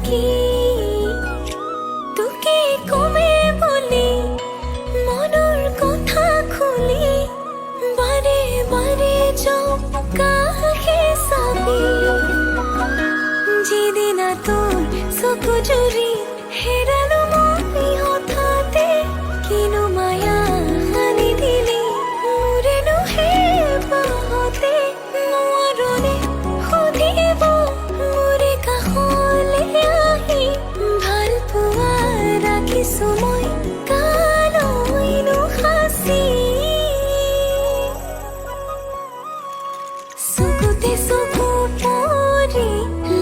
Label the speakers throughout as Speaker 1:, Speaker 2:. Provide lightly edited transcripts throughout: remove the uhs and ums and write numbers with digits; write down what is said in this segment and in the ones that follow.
Speaker 1: কি তোকে কমে বলি মনৰ কথা খুলি বাৰে বাৰে কাহে চাবি যিদিনা তোৰ চকু জুৰি হেৰালো মই হঠাতে কিনো মায়া আনি দিলি মোৰেনো হে বাহতে নোৱাৰোনে সুধিব মোৰে কাষলে আহি ভাল পোৱা ৰাখিছো মই কালৈনো সাঁচি চকুতে চকু পৰি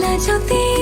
Speaker 1: লাজতে